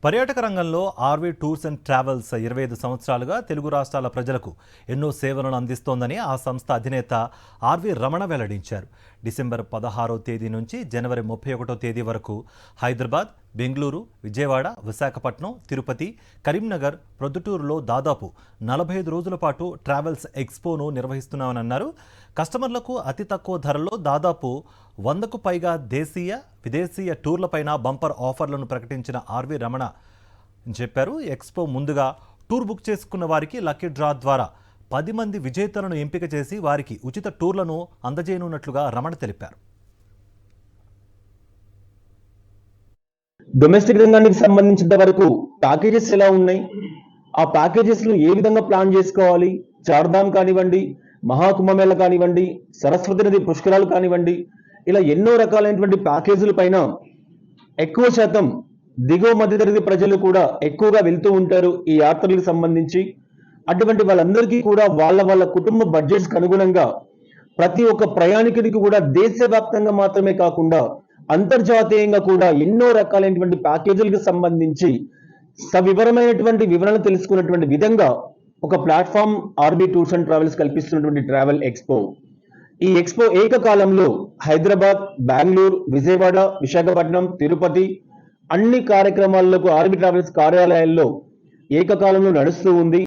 పర్యాటక రంగంలో RV tours and travels 25 సంవత్సరాలుగా తెలుగు రాష్ట్రాల ప్రజలకు ఎన్నో సేవలను అందిస్తోందని ఆ సంస్థ అధినేత ఆర్వీ రమణ వెల్లడించారు. డిసెంబర్ 16వ తేదీ నుంచి జనవరి 31వ తేదీ వరకు హైదరాబాద్, బెంగళూరు, విజయవాడ, విశాఖపట్నం, తిరుపతి, కరీంనగర్, ప్రొద్దుటూరులో దాదాపు 45 రోజుల పాటు ట్రావెల్స్ ఎక్స్పోను నిర్వహిస్తున్నామని అన్నారు. కస్టమర్లకు అతి తక్కువ ధరల్లో దాదాపు 100కు పైగా దేశీయ, విదేశీయ టూర్లపైన బంపర్ ఆఫర్లను ప్రకటించిన ఆర్వీ రమణ చెప్పారు. ఎక్స్పో ముందుగా టూర్ బుక్ చేసుకున్న వారికి లక్కీ డ్రా ద్వారా 10 మంది విజేతలను ఎంపిక చేసి వారికి ఉచిత టూర్లను అందజేయనున్నట్లుగా రమణ తెలిపారు. డొమెస్టిక్ రంగానికి సంబంధించిన వరకు ప్యాకేజెస్ ఎలా ఉన్నాయి, ఆ ప్యాకేజెస్ ను ఏ విధంగా ప్లాన్ చేసుకోవాలి, చార్ధామ్ కానివ్వండి, మహాకుంభమేళ కానివ్వండి, సరస్వతి నది పుష్కరాలు కానివ్వండి, ఇలా ఎన్నో రకాలైనటువంటి ప్యాకేజీల పైన ఎక్కువ శాతం దిగువ మధ్యతరగతి ప్రజలు కూడా ఎక్కువగా వెళ్తూ ఉంటారు ఈ యాత్రలకు సంబంధించి. అటువంటి వాళ్ళందరికీ కూడా వాళ్ళ కుటుంబ బడ్జెట్స్కి అనుగుణంగా ప్రతి ఒక్క ప్రయాణికుడికి కూడా దేశవ్యాప్తంగా మాత్రమే కాకుండా అంతర్జాతీయంగా కూడా ఎన్నో రకాలైనటువంటి ప్యాకేజీలకు సంబంధించి సవివరమైనటువంటి వివరణ తెలుసుకున్నటువంటి విధంగా ఒక platform RB tours and travels కల్పిస్తున్నటువంటి ట్రావెల్ ఎక్స్పో. ఈ ఎక్స్పో ఏకకాలంలో హైదరాబాద్, బెంగళూరు, విజయవాడ, విశాఖపట్నం, తిరుపతి అన్ని కార్యక్రమాలకు ఆర్బీ ట్రావెల్స్ కార్యాలయాల్లో ఏకకాలంలో నడుస్తూ ఉంది.